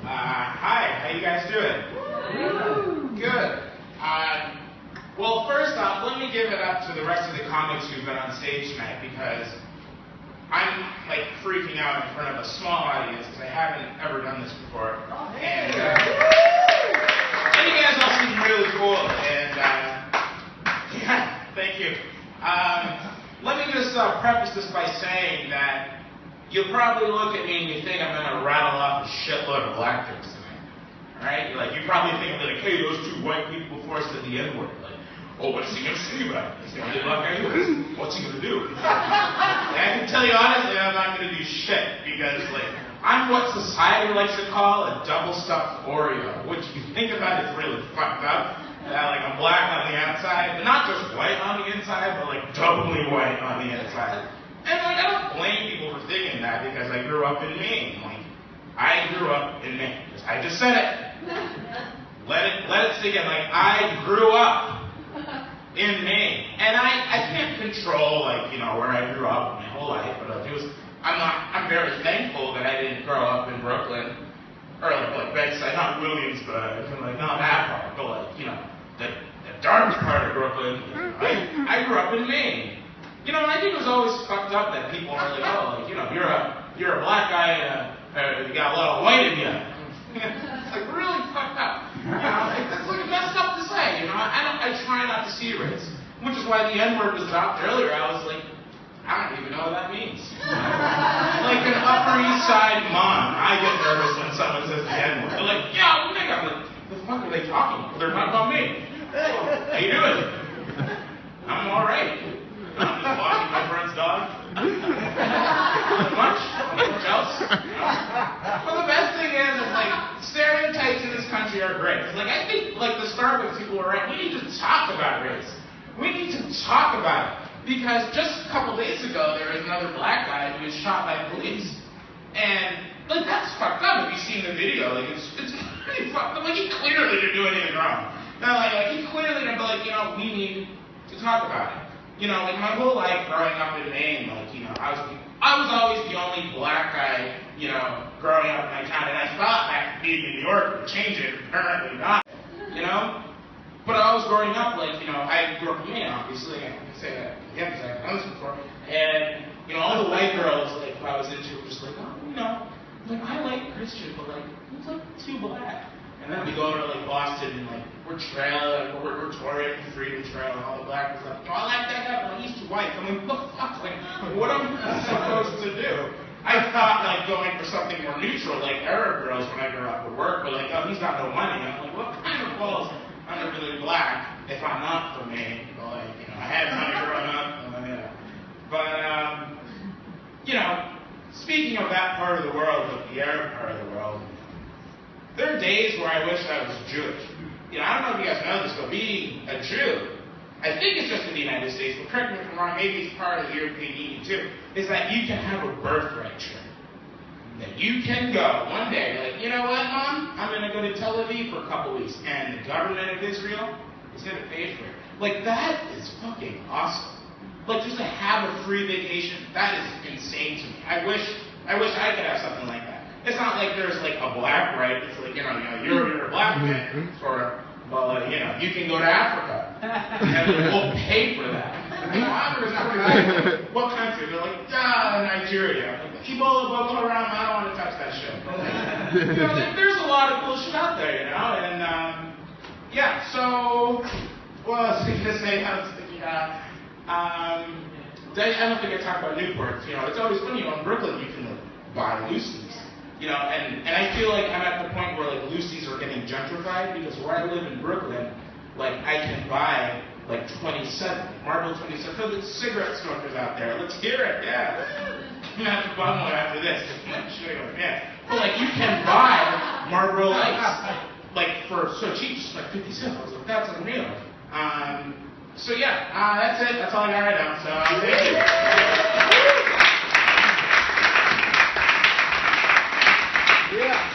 Hi, how you guys doing? Good. Well, first off, let me give it up to the rest of the comics who've been on stage tonight, because I'm like freaking out in front of a small audience because I haven't ever done this before. And you guys all seem really cool. And yeah, thank you. Let me just preface this by saying that you'll probably look at me and you think I'm going to rattle off a shitload of black jokes tonight. Alright? Like, you probably think, like, hey, those two white people before said the N-word. Like, oh, what's he going to say about it? He's going to black anyways. What's he going to do? And I can tell you honestly, I'm not going to do shit, because, like, I'm what society likes to call a double-stuffed Oreo, which, if you think about it, is really fucked up. Like, I'm black on the outside, but not just white on the inside, but, like, doubly white on the inside. And, like, I don't blame people for thinking that, because I grew up in Maine. Like, I grew up in Maine. I just said it. Let it sink in. Like, I grew up in Maine. And I can't control, like, you know, where I grew up my whole life, but I'm very thankful that I didn't grow up in Brooklyn, or like Bedside, not Williamsburg, and like, not that part, but like, you know, the dark part of Brooklyn. I grew up in Maine. You know, and I think it was always fucked up that people were like, oh, like, you know, you're a black guy and you got a lot of white in you. It's like really fucked up. You know, that's like messed up to say. You know, I try not to see race, which is why the N-word was adopted earlier. I was like, I don't even know what that means. Like an Upper East Side mom, I get nervous when someone says the N-word. They're like, yeah, nigga. I'm like, the fuck are they talking about? They're not about me. How you doing? I'm all right. I'm just walking my friend's dog. Much else? Well, the best thing is like, stereotypes in this country are great. Like, I think, like, the Starbucks people were right. We need to talk about race. We need to talk about it. Because just a couple days ago, there was another black guy who was shot by police. And, like, that's fucked up if you've seen the video. Like, it's pretty fucked up. Like, he clearly didn't do anything wrong. Now, like, he clearly didn't, but, like, you know, we need to talk about it. You know, like, my whole life growing up in Maine, like, you know, I was always the only black guy, you know, growing up in my town. And I thought that being in New York would change it. Apparently not. You know? But I was growing up, like, you know, I grew up in Maine, obviously. I can say that again, because I've done this before. And, you know, all the white girls, like, who I was into were just like, oh, you know, like, I like Christian, but, like, he's, like, too black. And then we go to, like, Boston, and, like, we're touring the Freedom Trail, and all the black girls are like, oh, I like that guy, but he's too white. I'm like, what the fuck? Like, what am I supposed to do? I thought, like, going for something more neutral, like Arab girls when I grew up would work, but, like, oh, he's got no money. And I'm like, what kind of balls? I'm not really black if I'm not from Maine. But, like, you know, I had money growing up. But, you know, speaking of that part of the world, like the Arab part of the world, there are days where I wish I was Jewish. You know, I don't know if you guys know this, but being a Jew, I think it's just in the United States, but correct me if I'm wrong, maybe it's part of the European Union too, is that you can have a birthright trip. That you can go one day, like, you know what, Mom? I'm going to go to Tel Aviv for a couple weeks, and the government of Israel is going to pay for it. Like, that is fucking awesome. Like, just to have a free vacation, that is insane to me. I wish I could have something like that. It's not like there's, like, a black right. It's like, you know you're a black man for, well, you know, you can go to Africa, and we'll pay for that. What country? They're like, Nigeria. Ebola, Boko Haram, I don't want to touch that shit. You know, there's a lot of cool shit out there, you know, and, yeah, so, what else was I going to say? I was thinking, I don't think I talked about Newport. You know, it's always funny, you know, in Brooklyn, you can, like, buy Lucy's. You know, and I feel like I'm at the point where, like, Lucy's are getting gentrified, because where I live in Brooklyn, like, I can buy, like, 27, Marlboro 27. So the cigarette smokers out there, let's hear it, yeah. I'm gonna have to bum one after this. Yeah. But, like, you can buy Marlboro Lights, like, for so cheap, just like 50 cents. I was like, that's unreal. So yeah, that's it. That's all I got right now. So thank you. Yeah.